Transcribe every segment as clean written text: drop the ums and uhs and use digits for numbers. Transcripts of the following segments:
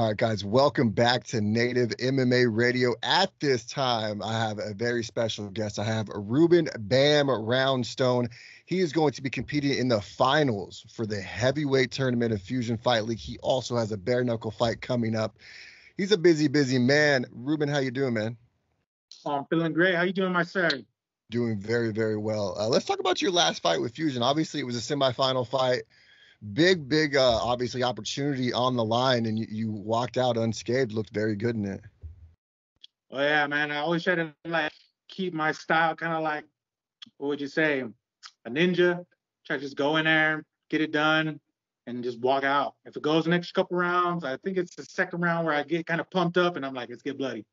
All right, guys, welcome back to Native MMA Radio. At this time, I have a very special guest. I have Ruben Bam Roundstone. He is going to be competing in the finals for the heavyweight tournament of Fusion Fight League. He also has a bare knuckle fight coming up. He's a busy, busy man. Ruben, how you doing, man? Oh, I'm feeling great. How you doing, my sir? Doing very, very well. Let's talk about your last fight with Fusion. Obviously, it was a semifinal fight. Big, obviously, opportunity on the line, and you walked out unscathed. Looked very good in it. Oh, yeah, man. I always try to, keep my style kind of like, what would you say, a ninja. Try to just go in there, get it done, and just walk out. If it goes the next couple rounds, I think it's the second round where I get kind of pumped up, and I'm like, let's get bloody.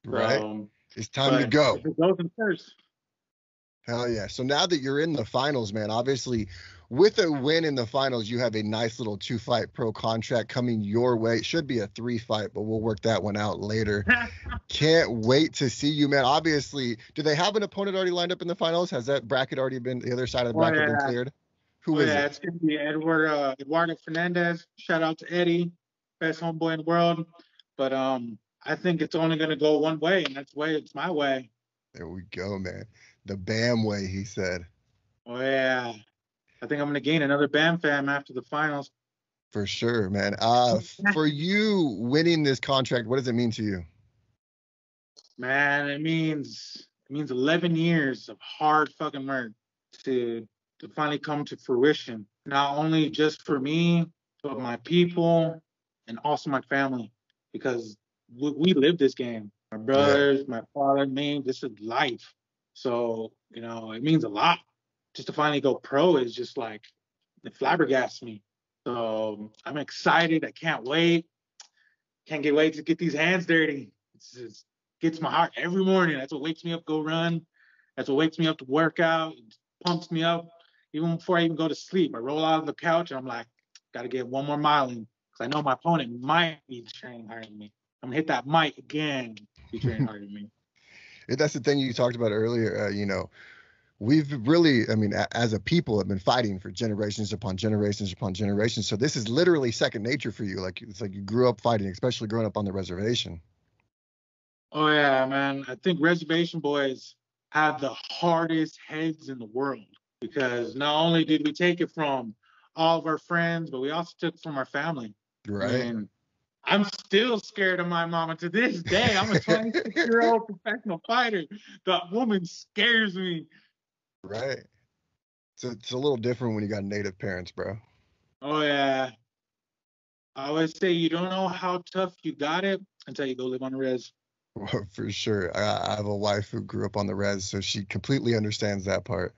Right. It's time to go. If it goes in first. Hell yeah. So now that you're in the finals, man, obviously with a win in the finals, you have a nice little 2-fight pro contract coming your way. It should be a 3-fight, but we'll work that one out later. Can't wait to see you, man. Obviously, do they have an opponent already lined up in the finals? Has that bracket already been, the other side of the bracket been cleared? Who is it? It's going to be Eduardo Fernandez. Shout out to Eddie, best homeboy in the world. But I think it's only going to go one way, and it's my way. There we go, man. The Bam way, he said. Oh, yeah. I think I'm going to gain another Bam fam after the finals. For sure, man. For you winning this contract, what does it mean to you? Man, it means 11 years of hard fucking work to finally come to fruition. Not only just for me, but my people and also my family. Because we live this game. My brothers, my father, me, this is life. So, it means a lot. Just to finally go pro is just like, it flabbergasts me. So I'm excited. I can't wait. Can't wait to get these hands dirty. It gets my heart every morning. That's what wakes me up, go run. That's what wakes me up to work out. It pumps me up. Even before I even go to sleep, I roll out of the couch and I'm like, got to get one more mile in. Because I know my opponent might be training harder than me. I'm going to hit that mic again, be training harder than me. That's the thing you talked about earlier. We've really, as a people, have been fighting for generations upon generations upon generations. So this is literally second nature for you. It's like you grew up fighting, especially growing up on the reservation. Oh, yeah, man. I think reservation boys have the hardest heads in the world because not only did we take it from all of our friends, but we also took it from our family. Right. And I'm still scared of my mama to this day. I'm a 26-year-old professional fighter. The woman scares me. Right. So it's a little different when you got native parents, bro. Oh, yeah. I always say you don't know how tough you got it until you go live on the res. Well, for sure. I have a wife who grew up on the res, so she completely understands that part.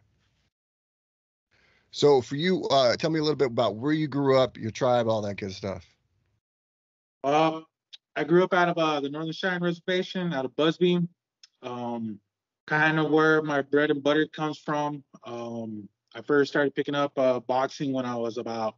So for you, tell me a little bit about where you grew up, your tribe, all that good stuff. I grew up out of the Northern Cheyenne Reservation, out of Busby. Kind of where my bread and butter comes from. I first started picking up boxing when I was about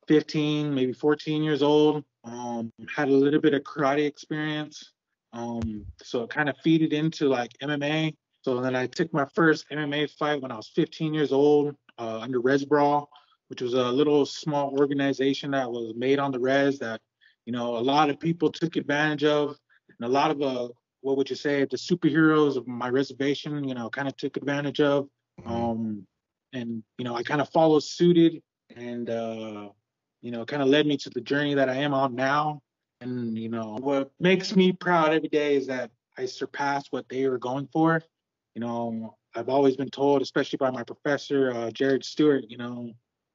15, maybe 14 years old. Had a little bit of karate experience. So it kind of feeded into like MMA. So then I took my first MMA fight when I was 15 years old under Res Brawl, which was a little small organization that was made on the res that, a lot of people took advantage of. And a lot of what would you say, the superheroes of my reservation, kind of took advantage of. And, I kind of followed suited and, kind of led me to the journey that I am on now. And, what makes me proud every day is that I surpassed what they were going for. I've always been told, especially by my professor, Jared Stewart, I'm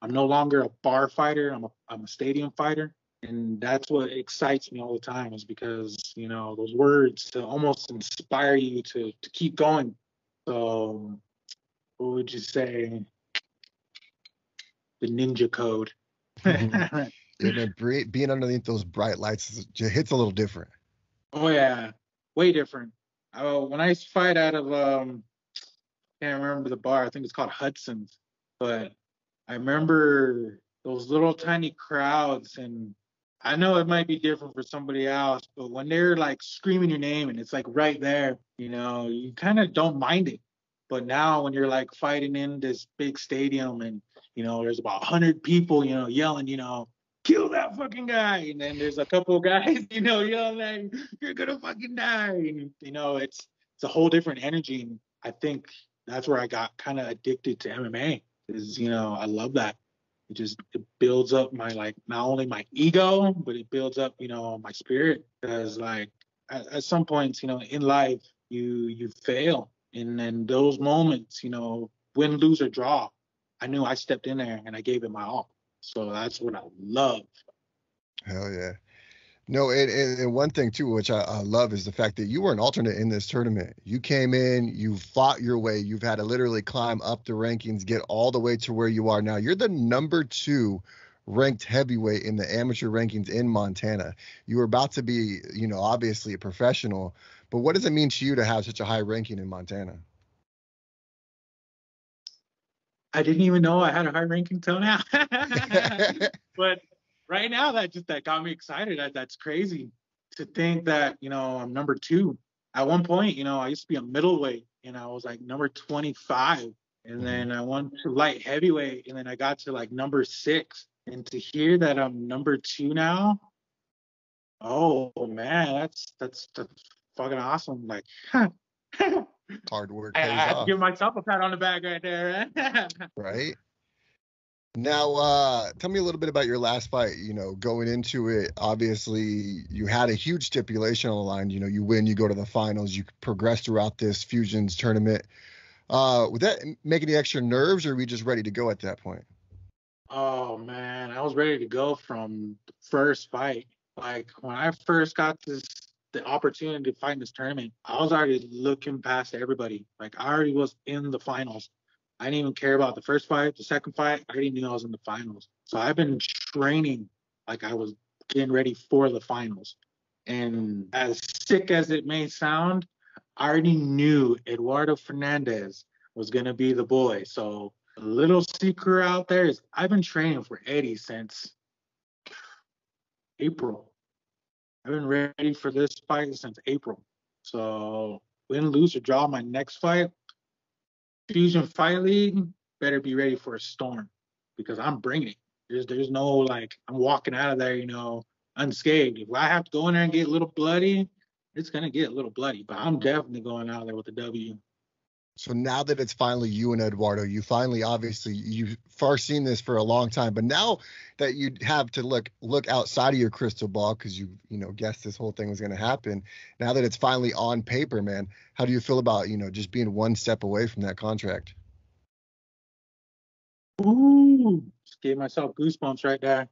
no longer a bar fighter. I'm a stadium fighter. And that's what excites me all the time is because, those words to almost inspire you to keep going. So what would you say? The ninja code. Yeah, man, being underneath those bright lights hits a little different. Oh, yeah. Way different. When I used to fight out of, can't remember the bar. I think it's called Hudson's. But I remember those little tiny crowds, and I know it might be different for somebody else, but when they're like screaming your name and it's like right there, you kind of don't mind it. But now when you're like fighting in this big stadium and, there's about 100 people, yelling, kill that fucking guy. And then there's a couple of guys, yelling, you're gonna fucking die. And it's a whole different energy. And I think that's where I got kind of addicted to MMA. Is I love that. It builds up my not only my ego, but it builds up my spirit. Because at some points in life you fail, and then those moments win, lose or draw, I knew I stepped in there and I gave it my all. So that's what I love. Hell yeah. No, and one thing too, which I love, is the fact that you were an alternate in this tournament. You came in, you fought your way, you've had to literally climb up the rankings, get all the way to where you are now. You're the number 2 ranked heavyweight in the amateur rankings in Montana. You were about to be, obviously a professional, but what does it mean to you to have such a high ranking in Montana? I didn't even know I had a high ranking till now. But right now, that got me excited. That's crazy to think that I'm number 2. At one point, I used to be a middleweight, and I was like number 25, and then I went to light heavyweight, and then I got to number 6. And to hear that I'm number 2 now, oh man, that's fucking awesome. Hard work I pays have to off. give myself a pat on the back right there. Right? Now, tell me a little bit about your last fight. Going into it, obviously you had a huge stipulation on the line. You win, you go to the finals, you progress throughout this Fusions tournament. Would that make any extra nerves, or are we just ready to go at that point? Oh man, I was ready to go from the first fight. When I first got the opportunity to fight in this tournament, I was already looking past everybody. I already was in the finals. I didn't even care about the first fight, the second fight. I already knew I was in the finals. So I've been training like I was getting ready for the finals. And as sick as it may sound, I already knew Eduardo Fernandez was gonna be the boy. So a little secret out there is I've been training for Eddie since April. I've been ready for this fight since April. So win, lose, or draw my next fight, Fusion Fight League better be ready for a storm, because I'm bringing it. There's no I'm walking out of there, unscathed. If I have to go in there and get a little bloody, it's gonna get a little bloody. But I'm definitely going out there with a W. So now that it's finally you and Eduardo, you finally, obviously, you've foreseen this for a long time, but now that you have to look outside of your crystal ball, because you guessed this whole thing was going to happen. Now that it's finally on paper, man, how do you feel about just being one step away from that contract? Ooh, just gave myself goosebumps right there.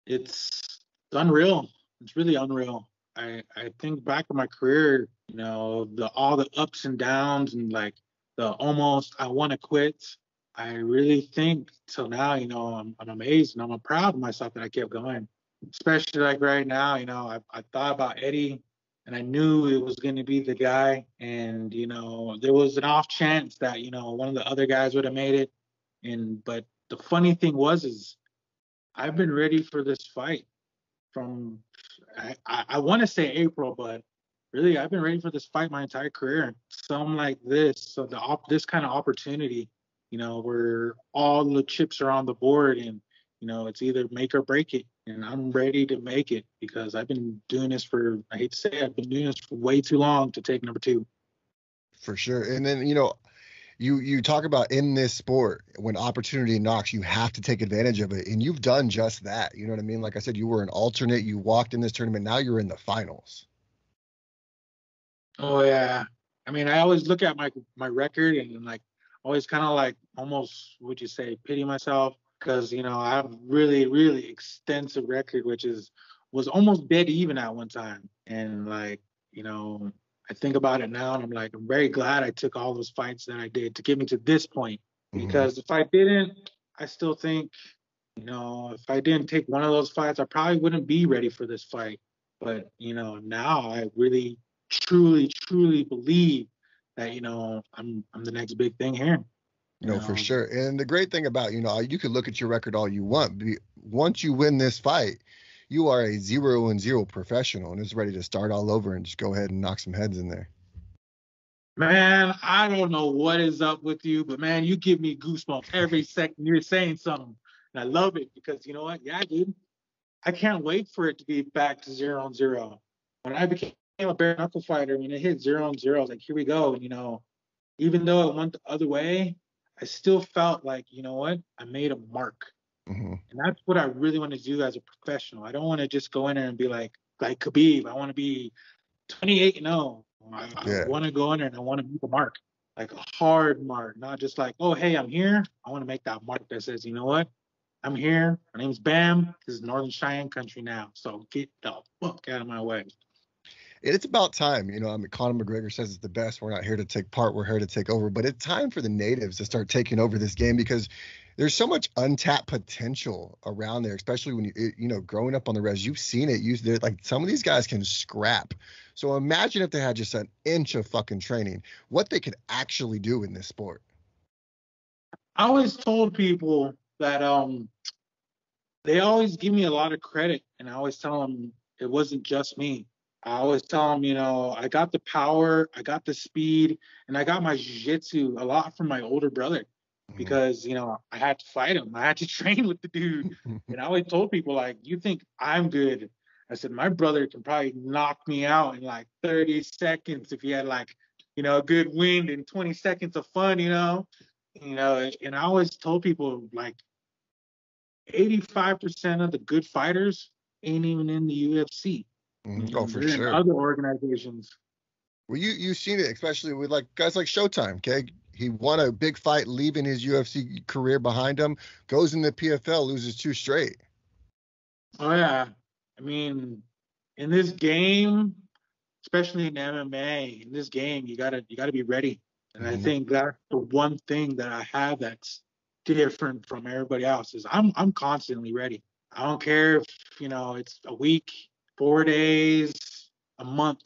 It's unreal. It's really unreal. I think back on my career, all the ups and downs, and the almost I want to quit. I really think till now, I'm amazed, and I'm proud of myself that I kept going. Especially right now, I thought about Eddie, and I knew it was going to be the guy. And there was an off chance that one of the other guys would have made it. But the funny thing is I've been ready for this fight from I want to say April, but really I've been ready for this fight my entire career. Something like this, so this kind of opportunity, where all the chips are on the board, and it's either make or break it. And I'm ready to make it, because I've been doing this for, I hate to say it, I've been doing this for way too long to take number 2. For sure. And then you talk about, in this sport, when opportunity knocks, you have to take advantage of it, and you've done just that. You know what I mean? Like I said, you were an alternate, you walked in this tournament, now you're in the finals. Oh yeah. I mean, I always look at my record, and always kind of almost, would you say, pity myself, because I have really really extensive record, which was almost dead even at one time. And I think about it now, and I'm very glad I took all those fights that I did to get me to this point. Mm-hmm. Because if I didn't, I still think, if I didn't take one of those fights, I probably wouldn't be ready for this fight. But now I really truly believe that I'm the next big thing here. No, for sure. And the great thing about, you could look at your record all you want. Once you win this fight, you are a 0-0 professional, and it's ready to start all over and just go ahead and knock some heads in there. Man, I don't know what is up with you, but man, you give me goosebumps every second you're saying something. And I love it, because you know what? Yeah, dude. I can't wait for it to be back to 0-0. When I became a bare knuckle fighter, when it hit 0-0, I was like, here we go. And, even though it went the other way, I still felt like, you know what? I made a mark. Mm-hmm. And that's what I really want to do as a professional. I don't want to just go in there and be like Khabib. I want to be 28-0. I Yeah. want to go in there and I want to make a mark, like a hard mark, not just like, oh, hey, I'm here. I want to make that mark that says, you know what? I'm here. My name's Bam. This is Northern Cheyenne country now. So get the fuck out of my way. It's about time. I mean, Conor McGregor says it's the best. We're not here to take part. We're here to take over. But it's time for the natives to start taking over this game because there's so much untapped potential around there, especially when growing up on the res, you've seen it. Like some of these guys can scrap. So imagine if they had just an inch of fucking training, what they could actually do in this sport. I always told people that they always give me a lot of credit, and I always tell them it wasn't just me. I always tell them, I got the power, I got the speed, and I got my jiu-jitsu a lot from my older brother because, I had to fight him. I had to train with the dude. And I always told people, like, you think I'm good? I said, my brother can probably knock me out in like 30 seconds if he had like, a good wind and 20 seconds of fun, and I always told people like 85% of the good fighters ain't even in the UFC. Oh, for They're in sure. other organizations. Well, you've seen it, especially with like guys like Showtime. Okay, he won a big fight, leaving his UFC career behind him, goes in the PFL, loses 2 straight. Oh yeah, I mean, in this game, especially in MMA, in this game, you gotta be ready. And I Mm-hmm. think that's the one thing that I have that's different from everybody else is I'm constantly ready. I don't care if it's a week, 4 days, a month.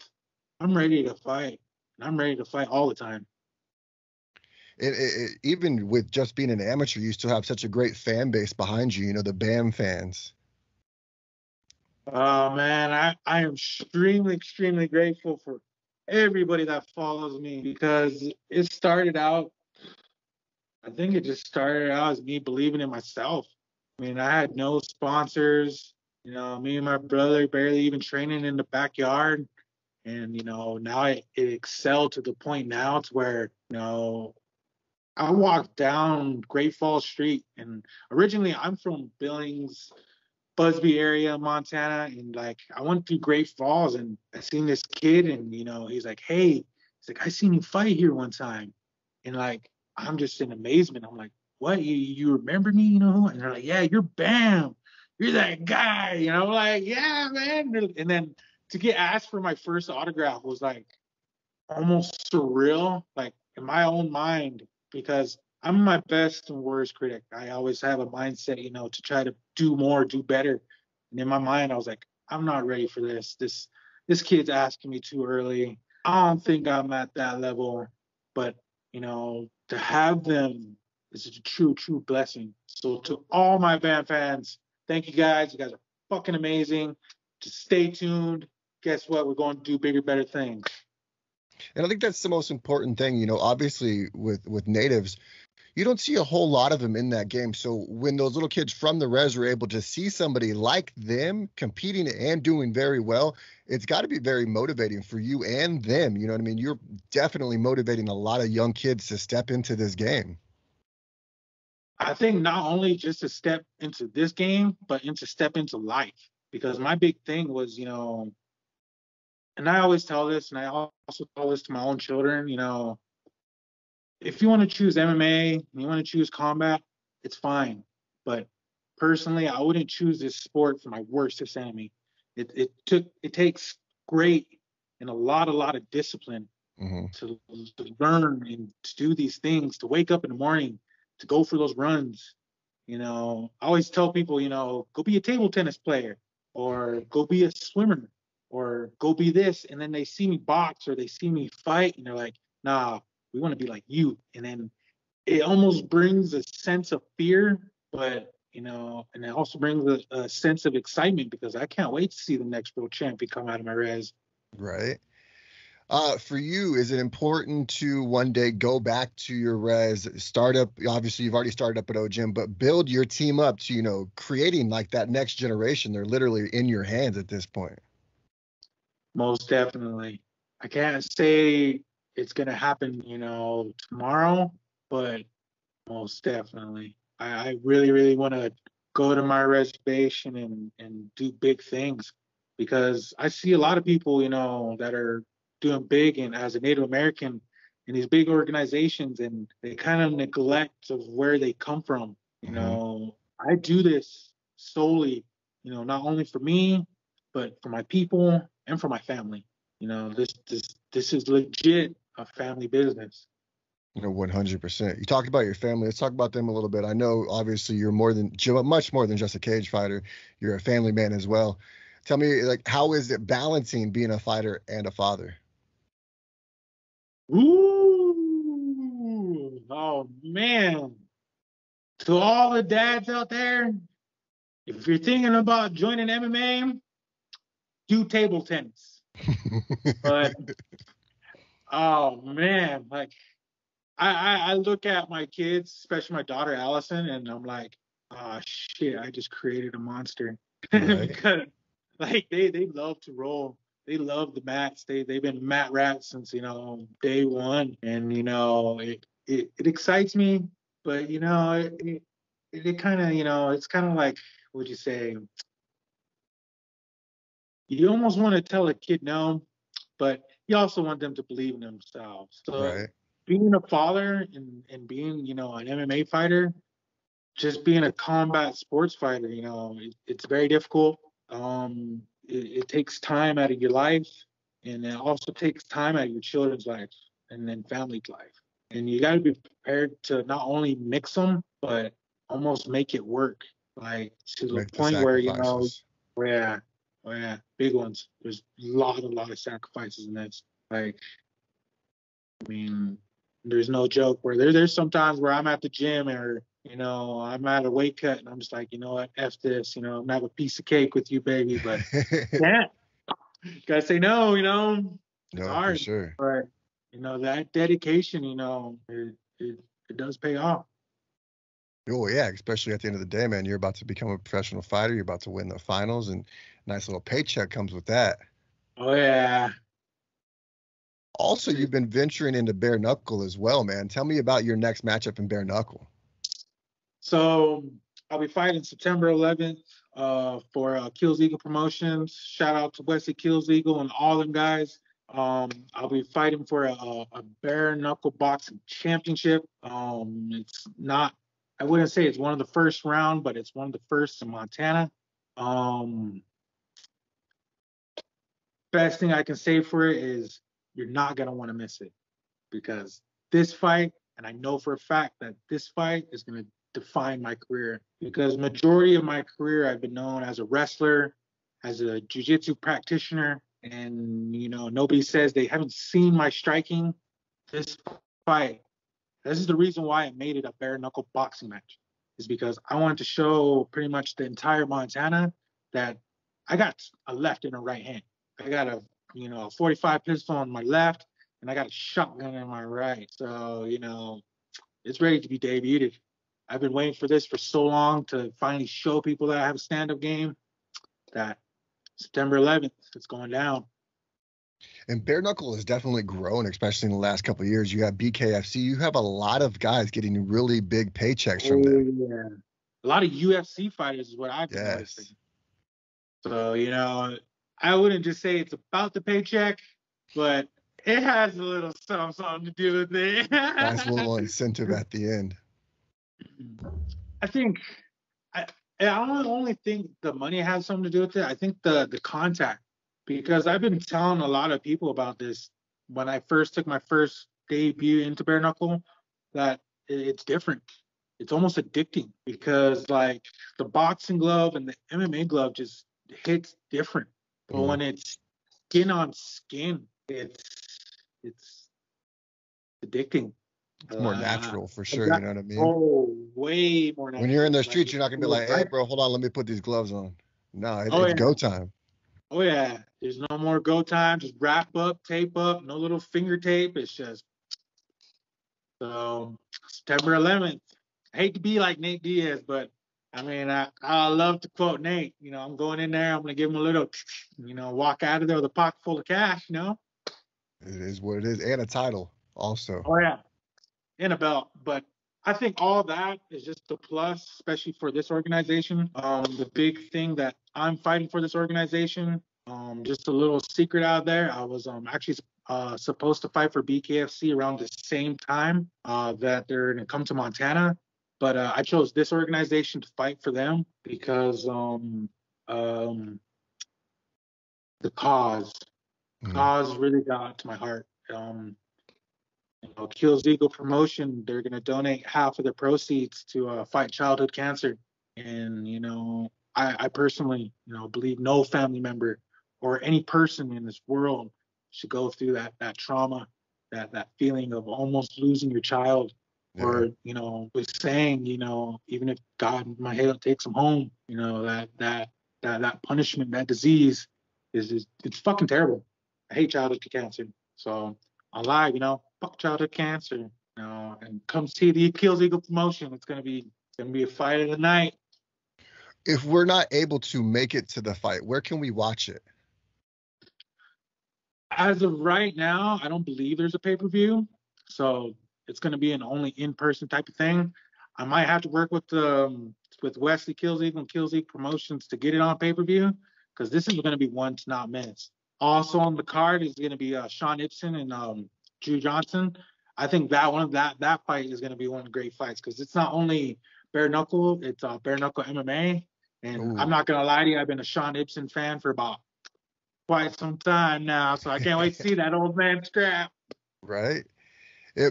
I'm ready to fight, and I'm ready to fight all the time. Even with just being an amateur, you still have such a great fan base behind you. The BAM fans. Oh man, I am extremely, extremely grateful for everybody that follows me because it started out, I think it just started out as me believing in myself. I mean, I had no sponsors, me and my brother barely even training in the backyard. And, now it excelled to the point now to where, I walked down Great Falls Street and originally I'm from Billings, Busby area, Montana, and like I went through Great Falls and I seen this kid and he's like, hey, he's like, I seen you fight here one time. And like I'm just in amazement. I'm like, what? You remember me, And they're like, yeah, you're Bam. You're that guy, like, yeah, man. And then to get asked for my first autograph was like almost surreal, like in my own mind, because I'm my best and worst critic. I always have a mindset, to try to do more, do better. And in my mind, I was like, I'm not ready for this. This kid's asking me too early. I don't think I'm at that level. But, to have them is a true, true blessing. So to all my band fans, thank you guys. You guys are fucking amazing. Just stay tuned. Guess what? We're going to do bigger, better things. And I think that's the most important thing. Obviously with natives, you don't see a whole lot of them in that game. So when those little kids from the res are able to see somebody like them competing and doing very well, it's got to be very motivating for you and them. You know what I mean? You're definitely motivating a lot of young kids to step into this game. I think not only just to step into this game, but into step into life. Because my big thing was, and I always tell this, and I also tell this to my own children, if you want to choose MMA, you want to choose combat, it's fine. But personally, I wouldn't choose this sport for my worstest enemy. It takes great and a lot of discipline Mm-hmm. to learn and to do these things, to wake up in the morning, to go for those runs. I always tell people, go be a table tennis player or go be a swimmer or go be this. And then they see me box or they see me fight and they're like, nah, we want to be like you. And then it almost brings a sense of fear, but and it also brings a sense of excitement because I can't wait to see the next world champion come out of my res. Right. For you, is it important to one day go back to your startup? Obviously, you've already started up at OGym, but build your team up to, creating like that next generation. They're literally in your hands at this point. Most definitely. I can't say it's gonna happen, tomorrow, but most definitely. I really, really want to go to my reservation and do big things because I see a lot of people, that are doing big and as a Native American in these big organizations and they kind of neglect of where they come from. I do this solely, not only for me, but for my people and for my family. This is legit a family business. 100%. You talked about your family. Let's talk about them a little bit. I know, obviously, you're much more than just a cage fighter. You're a family man as well. Tell me, like, how is it balancing being a fighter and a father? Ooh, oh man. To all the dads out there, if you're thinking about joining MMA, do table tennis. But oh man, like I look at my kids, especially my daughter Allison, and I'm like, oh shit, I just created a monster. Right. Because like they love to roll. They love the mats. They've been mat rats since day one, and it excites me, but it kind of it's kind of like, what would you say? You almost want to tell a kid no, but you also want them to believe in themselves. So Right. being a father and being, an MMA fighter, just being a combat sports fighter, it's very difficult. It takes time out of your life, and it also takes time out of your children's life and then family's life. And you got to be prepared to not only mix them, but almost make it work, like to the Make the point where sacrifices. where yeah, big ones. There's a lot of sacrifices in this. Like, I mean, there's no joke where there's sometimes where I'm at the gym or I'm at a weight cut and I'm just like, you know what, F this, I'm not a piece of cake with you, baby, but yeah, gotta say no, it's No, for hard, sure. but that dedication, it does pay off. Oh yeah, especially at the end of the day, man, you're about to become a professional fighter. You're about to win the finals, and nice little paycheck comes with that. Oh yeah. Also, you've been venturing into bare knuckle as well, man. Tell me about your next matchup in bare knuckle. So I'll be fighting September 11th for Kills Eagle Promotions. Shout out to Wesley Kills Eagle and all them guys. I'll be fighting for a bare knuckle boxing championship. It's not, I wouldn't say it's one of the first round, but it's one of the first in Montana. Best thing I can say for it is you're not going to want to miss it because this fight, and I know for a fact that this fight is going to define my career because majority of my career I've been known as a wrestler, as a jiu-jitsu practitioner, and nobody says they haven't seen my striking. This fight, this is the reason why I made it a bare knuckle boxing match, is because I wanted to show pretty much the entire Montana that I got a left and a right hand. I got a 45 pistol on my left and I got a shotgun in my right. So, it's ready to be debuted. I've been waiting for this for so long to finally show people that I have a stand-up game that September 11th, it's going down. And bare knuckle has definitely grown, especially in the last couple of years. You have BKFC. You have a lot of guys getting really big paychecks from them. Yeah. A lot of UFC fighters is what I've been noticing. Yes. So, I wouldn't just say it's about the paycheck, but it has a little something to do with it. Nice little incentive at the end. I think I don't only think the money has something to do with it. I think the contact, because I've been telling a lot of people about this when I first took my first debut into bare knuckle, that it's different. It's almost addicting because like the boxing glove and the MMA glove just hits different. But when it's skin on skin, it's addicting. It's more natural for sure. You know what I mean? Oh, way more natural. When you're in the streets, you're not gonna be like, "Hey, bro, hold on, let me put these gloves on." No, it's go time. Oh yeah, there's no more go time. Just wrap up, tape up, no little finger tape. It's just so September 11th. I hate to be like Nate Diaz, but I mean, I love to quote Nate. You know, I'm going in there. I'm gonna give him a little, walk out of there with a pocket full of cash. You know. It is what it is, and a title also. Oh yeah, in a belt. But I think all that is just a plus, especially for this organization. The big thing that I'm fighting for this organization, just a little secret out there, I was actually supposed to fight for BKFC around the same time that they're going to come to Montana. But I chose this organization to fight for them because the cause. Mm. Cause really got to my heart. Kills Eagle Promotion, they're going to donate half of the proceeds to fight childhood cancer. And, I personally, believe no family member or any person in this world should go through that trauma, that feeling of almost losing your child. Yeah. Or, with saying, even if God might takes them home, that punishment, that disease it's fucking terrible. I hate childhood cancer. So I live, fuck childhood cancer, and come see the Kills Eagle Promotion. It's gonna be a fight of the night. If we're not able to make it to the fight, where can we watch it? As of right now, I don't believe there's a pay-per-view, so it's gonna be an only in-person type of thing. I might have to work with Wesley Kills Eagle and Kills Eagle Promotions to get it on pay-per-view, because this is gonna be one to not miss. Also on the card is gonna be Sean Ibsen and Drew Johnson. I think that fight is gonna be one of the great fights because it's not only bare knuckle, it's bare knuckle MMA. And I'm Ooh, not gonna lie to you, I've been a Sean Ibsen fan for about quite some time now, so I can't wait to see that old man scrap. right.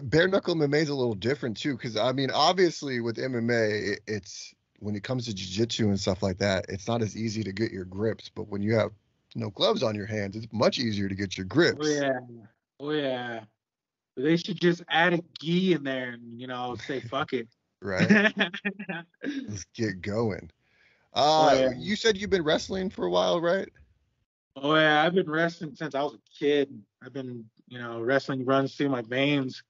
Bare knuckle MMA is a little different too, because I mean, obviously with MMA, it's when it comes to jiu-jitsu and stuff like that, it's not as easy to get your grips. But when you have no gloves on your hands, it's much easier to get your Oh grips, yeah, oh yeah. They should just add a gi in there and say fuck it. right? Let's get going. Oh yeah, You said you've been wrestling for a while, right? oh yeah. I've been wrestling since I was a kid. I've been wrestling runs through my veins.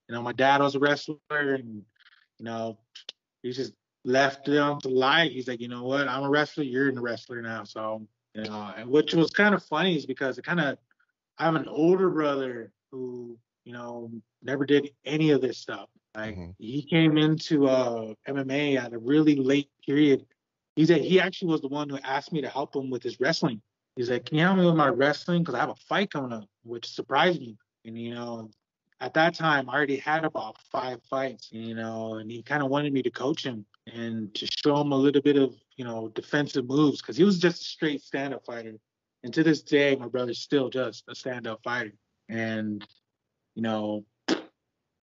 My dad was a wrestler, and you know he just left them to life. He's like, you know what? I'm a wrestler. You're a wrestler now. So and which was kind of funny is because I have an older brother who never did any of this stuff. Like Hmm. he came into MMA at a really late period. He actually was the one who asked me to help him with his wrestling. He's like, "Can you help me with my wrestling? Because I have a fight coming up," which surprised me. And at that time, I already had about 5 fights. And he kind of wanted me to coach him and to show him a little bit of defensive moves because he was just a straight stand-up fighter. And to this day, my brother's still just a stand-up fighter. And you know, what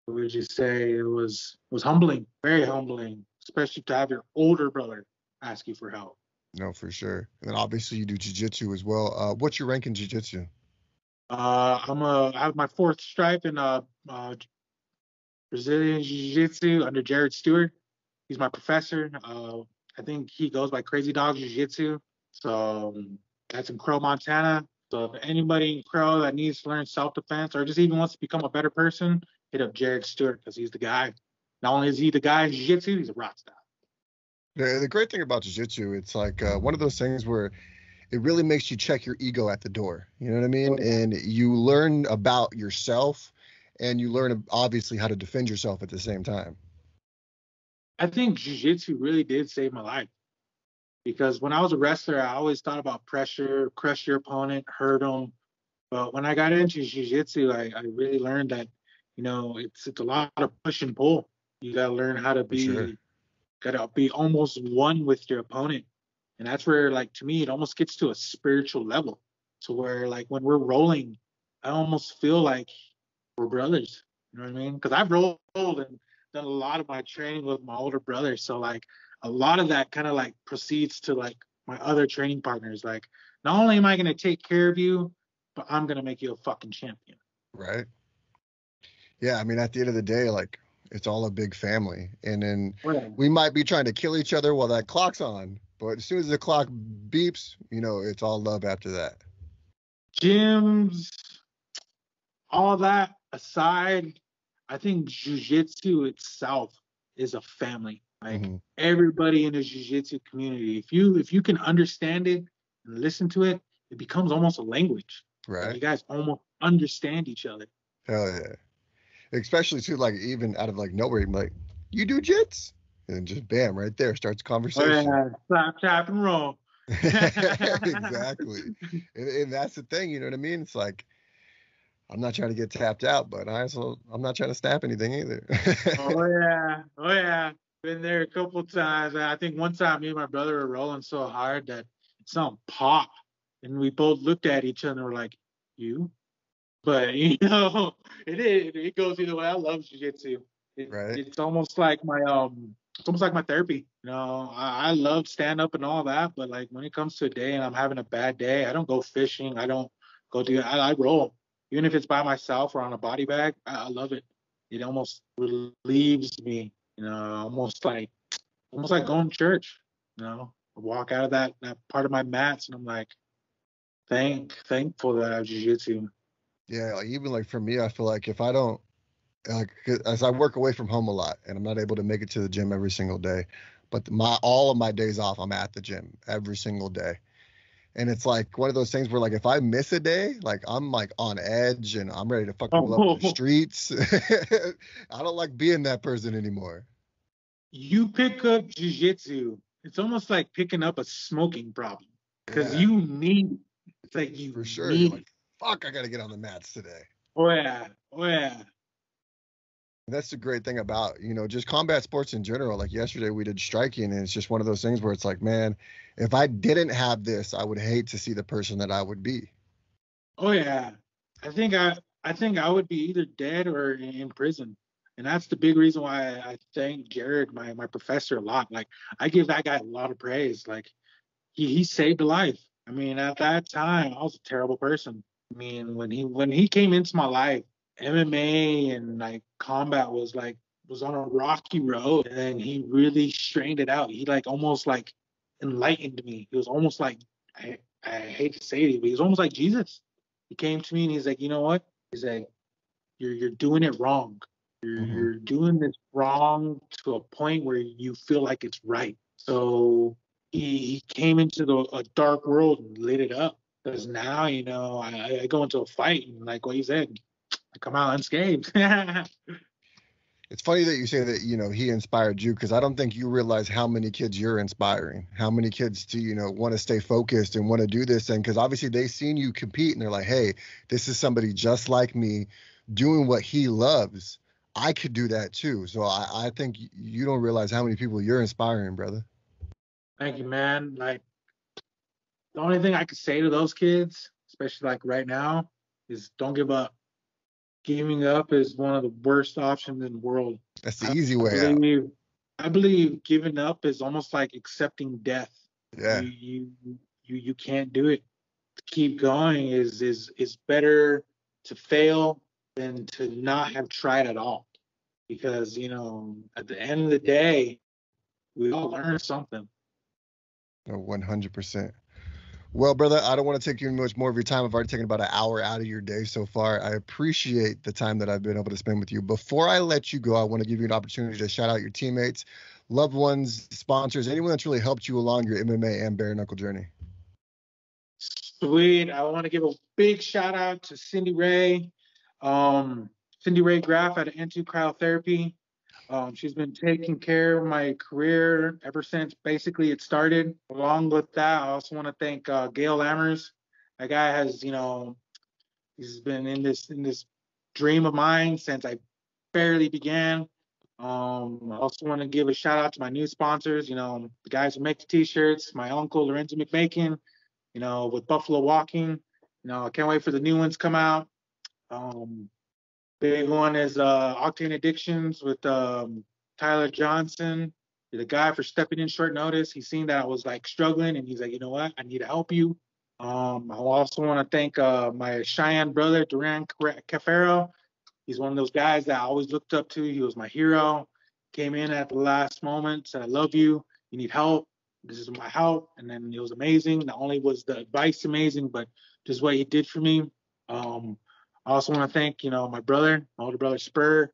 would you say? It was humbling, very humbling, especially to have your older brother ask you for help. No, for sure. And then obviously you do jiu-jitsu as well. What's your rank in jiu-jitsu? I have my fourth stripe in Brazilian Jiu-Jitsu under Jared Stewart. He's my professor. I think he goes by Crazy Dog Jiu-Jitsu. So that's in Crow, Montana. So if anybody in Crow that needs to learn self-defense or just even wants to become a better person, hit up Jared Stewart because he's the guy. Not only is he the guy in Jiu-Jitsu, he's a rock star. The great thing about jiu-jitsu, it's like one of those things where it really makes you check your ego at the door. You know what I mean? And you learn about yourself and you learn obviously how to defend yourself at the same time. I think Jiu-Jitsu really did save my life because when I was a wrestler, I always thought about pressure, crush your opponent, hurt them. But when I got into jiu-jitsu, I really learned that, it's a lot of push and pull. You gotta learn how to For sure. be almost one with your opponent. And that's where, like, to me, it almost gets to a spiritual level. So where, like, when we're rolling, I almost feel like we're brothers. You know what I mean? Because I've rolled and done a lot of my training with my older brother. So like a lot of that kind of like proceeds to like my other training partners. Like, not only am I gonna take care of you, but I'm gonna make you a fucking champion. Right. Yeah. I mean, at the end of the day, like It's all a big family. And then Well, we might be trying to kill each other while that clock's on. But as soon as the clock beeps, it's all love after that. gyms, all that aside, I think jujitsu itself is a family. Like Hmm. everybody in the jujitsu community, if you can understand it and listen to it, it becomes almost a language. Like Right? you guys almost understand each other. Hell yeah. Especially too, like even out of like nowhere, you're like, you do jits? And then just bam, right there starts Oh conversation. yeah, slap, tap, and roll. Exactly. And that's the thing, you know what I mean? It's like I'm not trying to get tapped out, but I'm not trying to snap anything either. Oh yeah, oh yeah. Been there a couple times. I think one time me and my brother were rolling so hard that some pop, and we both looked at each other and were like, "You?" But it goes either way. I love jujitsu. Right? It's almost like it's almost like my therapy. I love stand up and all that, but like when it comes to a day and I'm having a bad day, I don't go fishing. I don't go do. I roll, even if it's by myself or on a body bag. I love it. It almost relieves me. Almost like going to church. I walk out of that part of my mats and I'm like thankful that I have jujitsu. Yeah, like even like for me, I feel like if I don't like as I work away from home a lot and I'm not able to make it to the gym every single day, but my all of my days off, I'm at the gym every single day. And it's like one of those things where like if I miss a day, like I'm like on edge and I'm ready to fuck people up in the streets. I don't like being that person anymore. You pick up jujitsu, it's almost like picking up a smoking problem because Yeah, you need it. It's like you for sure. You're need like, it. fuck, I gotta get on the mats today. Oh yeah, oh yeah. And that's the great thing about, just combat sports in general. Like yesterday we did striking and it's just one of those things where it's like, man, if I didn't have this, I would hate to see the person that I would be. Oh yeah. I think I would be either dead or in prison. And that's the big reason why I thank Jared, my professor, a lot. Like I give that guy a lot of praise. Like he saved a life. I mean, at that time, I was a terrible person. I mean, when he came into my life, MMA and like combat was on a rocky road, and then he really strained it out. He like almost like enlightened me. He was almost like I hate to say it, but he was almost like Jesus. He came to me and he's like, you know what? He's like, you're doing it wrong. Hmm. You're doing this wrong to a point where you feel like it's right. So he came into a dark world and lit it up. Because now, I go into a fight and like what you said, I come out unscathed. It's funny that you say that, he inspired you because I don't think you realize how many kids you're inspiring, how many kids to, want to stay focused and want to do this thing. Because obviously they've seen you compete and they're like, hey, this is somebody just like me doing what he loves. I could do that too. So I think you don't realize how many people you're inspiring, brother. Thank you, man. Like the only thing I could say to those kids, especially like right now, is don't give up. Giving up is one of the worst options in the world. That's the I easy way out. believe I believe giving up is almost like accepting death. You Yeah. you you can't do it. To keep going is better to fail than to not have tried at all. Because, at the end of the day, we all learn something. No, 100%. Well, brother, I don't want to take you much more of your time. I've already taken about an hour out of your day so far. I appreciate the time that I've been able to spend with you. Before I let you go, I want to give you an opportunity to shout out your teammates, loved ones, sponsors, anyone that's really helped you along your MMA and bare knuckle journey. Sweet. I want to give a big shout out to Cindy Ray. Cindy Ray Graff at N2 Cryotherapy. She's been taking care of my career ever since basically it started. Along with that, I also want to thank Gail Lammers. That guy has, he's been in this dream of mine since I barely began. I also want to give a shout out to my new sponsors, the guys who make the t-shirts, my uncle Lorenzo McMakin, with Buffalo Walking. I can't wait for the new ones to come out. Um, Big one is Octane Addictions with Tyler Johnson, the guy for stepping in short notice. He's seen that I was like struggling, and he's like, you know what, I need to help you. I also want to thank my Cheyenne brother Duran Cafaro. He's one of those guys that I always looked up to. He was my hero. Came in at the last moment, said, "I love you. You need help. This is my help." And then it was amazing. Not only was the advice amazing, but just what he did for me. I also want to thank, my brother, my older brother Spur,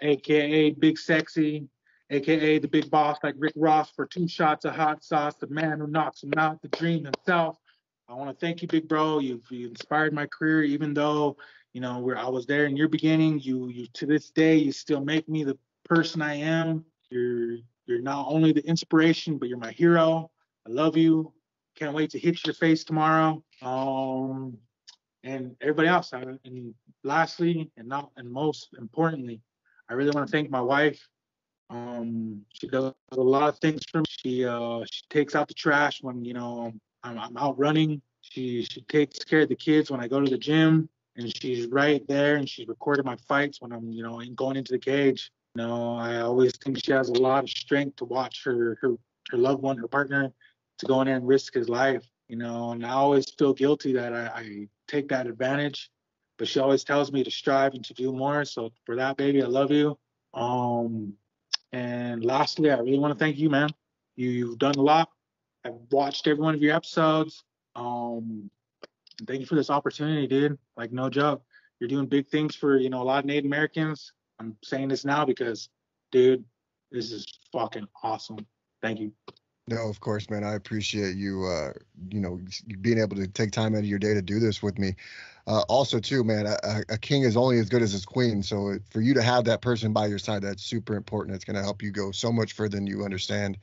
aka Big Sexy, aka the big boss like Rick Ross for 2 shots of hot sauce, the man who knocks him out, the dream himself. I want to thank you, big bro. You inspired my career, even though where I was there in your beginning. You to this day, you still make me the person I am. You're not only the inspiration, but you're my hero. I love you. Can't wait to hit your face tomorrow. And everybody else. And lastly, and most importantly, I really want to thank my wife. She does a lot of things for me. She takes out the trash when I'm out running. She takes care of the kids when I go to the gym, and she's right there, and she's recorded my fights when I'm going into the cage. I always think she has a lot of strength to watch her loved one, her partner, to go in there and risk his life. And I always feel guilty that I take that advantage, but she always tells me to strive and to do more. So for that, baby, I love you. And lastly, I really want to thank you, man. You've done a lot. I've watched every one of your episodes. Thank you for this opportunity, dude. Like, no joke. You're doing big things for, a lot of Native Americans. I'm saying this now because, dude, this is fucking awesome. Thank you. No, of course, man. I appreciate you, being able to take time out of your day to do this with me. Also, too, man, a king is only as good as his queen. So for you to have that person by your side, that's super important. It's going to help you go so much further than you understand.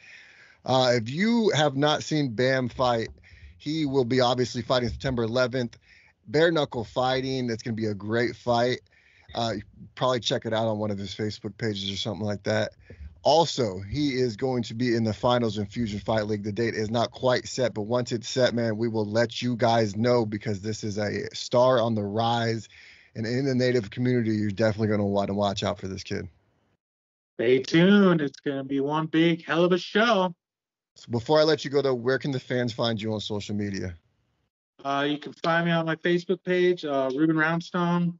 If you have not seen Bam fight, he will be obviously fighting September 11th. Bare knuckle fighting. That's going to be a great fight. Probably check it out on one of his Facebook pages or something like that. Also, he is going to be in the finals in Fusion Fight League. The date is not quite set, but once it's set, man, we will let you guys know, because this is a star on the rise. And in the Native community, you're definitely going to want to watch out for this kid. Stay tuned. It's going to be one big hell of a show. So before I let you go, though, where can the fans find you on social media? You can find me on my Facebook page, Ruben Roundstone.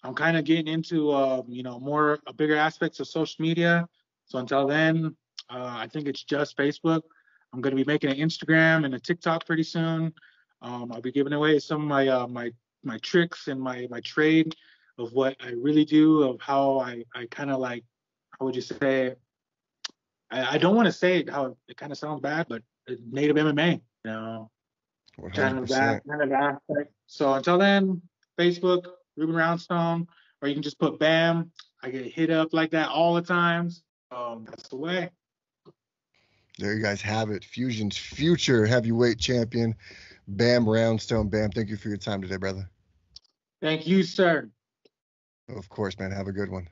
I'm kind of getting into, more bigger aspects of social media. So until then, I think it's just Facebook. I'm going to be making an Instagram and a TikTok pretty soon. I'll be giving away some of my tricks and my trade of what I really do, of how I kind of like, how would you say it? I don't want to say it how it kind of sounds bad, but native MMA, 100%. kind of aspect. So until then, Facebook, Ruben Roundstone, or you can just put Bam. I get hit up like that all the times. That's the way. There you guys have it. Fusion's future heavyweight champion, Bam Roundstone. Bam, thank you for your time today, brother. Thank you, sir. Of course, man. Have a good one.